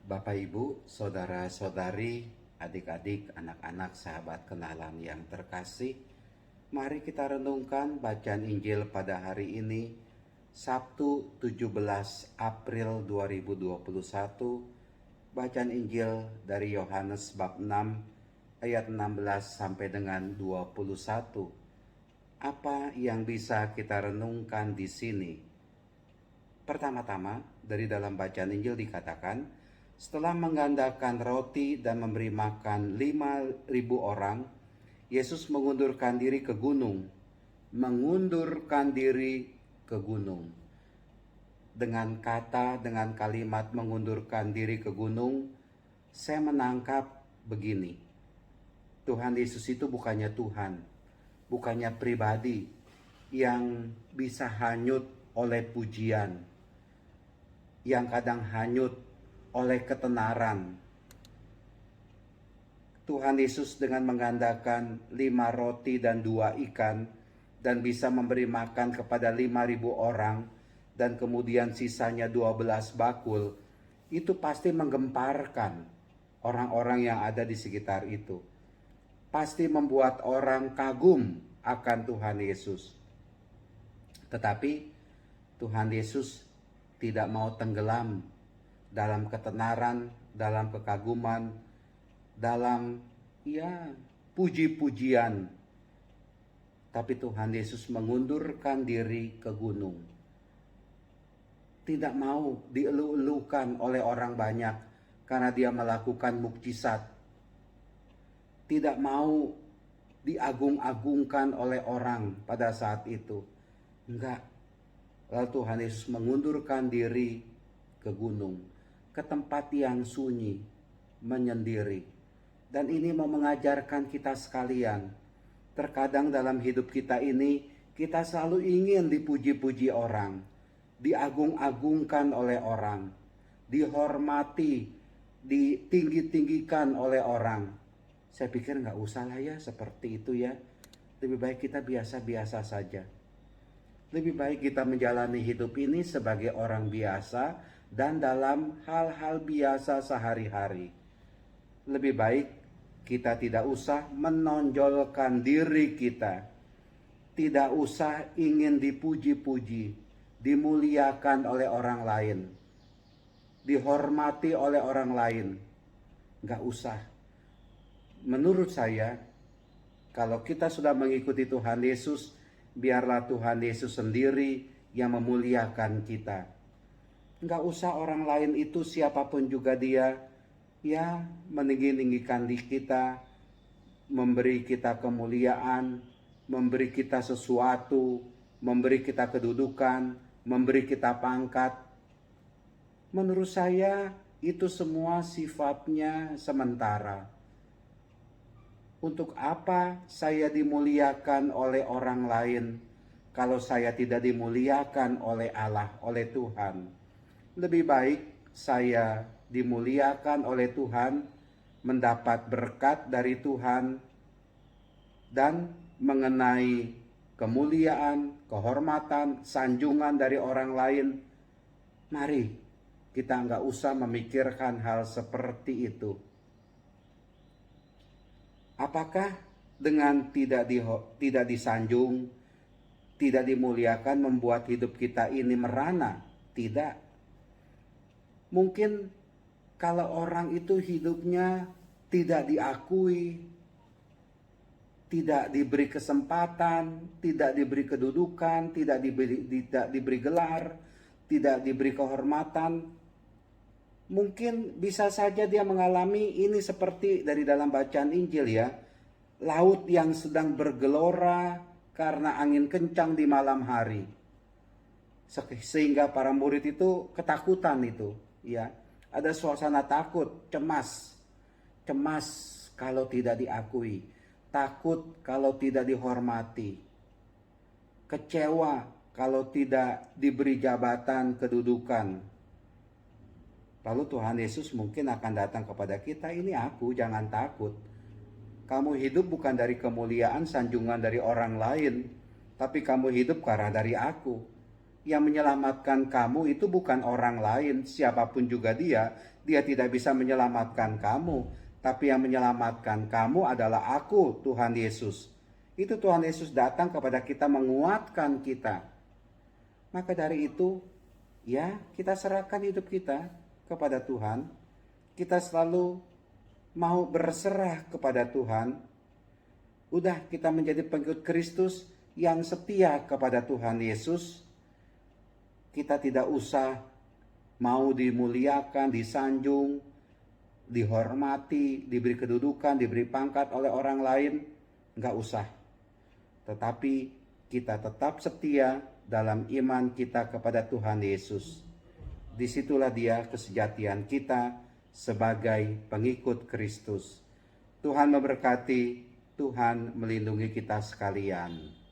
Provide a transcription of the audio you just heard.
Bapak, Ibu, saudara-saudari, adik-adik, anak-anak, sahabat kenalan yang terkasih, mari kita renungkan bacaan Injil pada hari ini, Sabtu 17 April 2021. Bacaan Injil dari Yohanes bab 6 ayat 16 sampai dengan 21. Apa yang bisa kita renungkan di sini? Pertama-tama, dari dalam bacaan Injil dikatakan, setelah menggandakan roti dan memberi makan 5.000 orang, Yesus mengundurkan diri ke gunung. Mengundurkan diri ke gunung. Dengan kalimat mengundurkan diri ke gunung, saya menangkap begini. Tuhan Yesus itu bukannya Tuhan, bukannya pribadi yang bisa hanyut oleh pujian, yang kadang hanyut oleh ketenaran. Tuhan Yesus dengan menggandakan 5 roti dan 2 ikan dan bisa memberi makan kepada 5.000 orang dan kemudian sisanya 12 bakul, itu pasti menggemparkan orang-orang yang ada di sekitar itu. Pasti membuat orang kagum akan Tuhan Yesus. Tetapi Tuhan Yesus tidak mau tenggelam dalam ketenaran, dalam kekaguman, dalam puji-pujian. Tapi Tuhan Yesus mengundurkan diri ke gunung. Tidak mau dielu-elukan oleh orang banyak karena dia melakukan mukjizat. Tidak mau diagung-agungkan oleh orang pada saat itu. Enggak. Lalu Tuhan Yesus mengundurkan diri ke gunung, ke tempat yang sunyi, menyendiri. Dan ini mau mengajarkan kita sekalian. Terkadang dalam hidup kita ini, kita selalu ingin dipuji-puji orang, diagung-agungkan oleh orang, dihormati, ditinggi-tinggikan oleh orang. Saya pikir nggak usah lah ya seperti itu ya. Lebih baik kita biasa-biasa saja. Lebih baik kita menjalani hidup ini sebagai orang biasa dan dalam hal-hal biasa sehari-hari. Lebih baik kita tidak usah menonjolkan diri kita. Tidak usah ingin dipuji-puji, dimuliakan oleh orang lain, dihormati oleh orang lain. Gak usah. Menurut saya, kalau kita sudah mengikuti Tuhan Yesus, biarlah Tuhan Yesus sendiri yang memuliakan kita. Nggak usah orang lain itu siapapun juga dia, ya meninggi-tinggikan di kita, memberi kita kemuliaan, memberi kita sesuatu, memberi kita kedudukan, memberi kita pangkat. Menurut saya itu semua sifatnya sementara. Untuk apa saya dimuliakan oleh orang lain kalau saya tidak dimuliakan oleh Allah, oleh Tuhan? Lebih baik saya dimuliakan oleh Tuhan, mendapat berkat dari Tuhan, dan mengenai kemuliaan, kehormatan, sanjungan dari orang lain. Mari kita nggak usah memikirkan hal seperti itu. Apakah dengan tidak disanjung, tidak dimuliakan membuat hidup kita ini merana? Tidak. Mungkin kalau orang itu hidupnya tidak diakui, tidak diberi kesempatan, tidak diberi kedudukan, tidak diberi gelar, tidak diberi kehormatan, mungkin bisa saja dia mengalami ini seperti dari dalam bacaan Injil ya. Laut yang sedang bergelora karena angin kencang di malam hari. Sehingga para murid itu ketakutan itu. Ya, ada suasana takut, cemas kalau tidak diakui, takut kalau tidak dihormati, kecewa kalau tidak diberi jabatan, kedudukan. Lalu Tuhan Yesus mungkin akan datang kepada kita, ini aku, jangan takut. Kamu hidup bukan dari kemuliaan, sanjungan dari orang lain, tapi kamu hidup karena dari aku. Yang menyelamatkan kamu itu bukan orang lain, siapapun juga dia tidak bisa menyelamatkan kamu. Tapi yang menyelamatkan kamu adalah aku, Tuhan Yesus. Itu Tuhan Yesus datang kepada kita menguatkan kita. Maka dari itu, ya kita serahkan hidup kita kepada Tuhan. Kita selalu mau berserah kepada Tuhan. Udah kita menjadi pengikut Kristus yang setia kepada Tuhan Yesus. Kita tidak usah mau dimuliakan, disanjung, dihormati, diberi kedudukan, diberi pangkat oleh orang lain. Enggak usah. Tetapi kita tetap setia dalam iman kita kepada Tuhan Yesus. Disitulah dia kesejatian kita sebagai pengikut Kristus. Tuhan memberkati, Tuhan melindungi kita sekalian.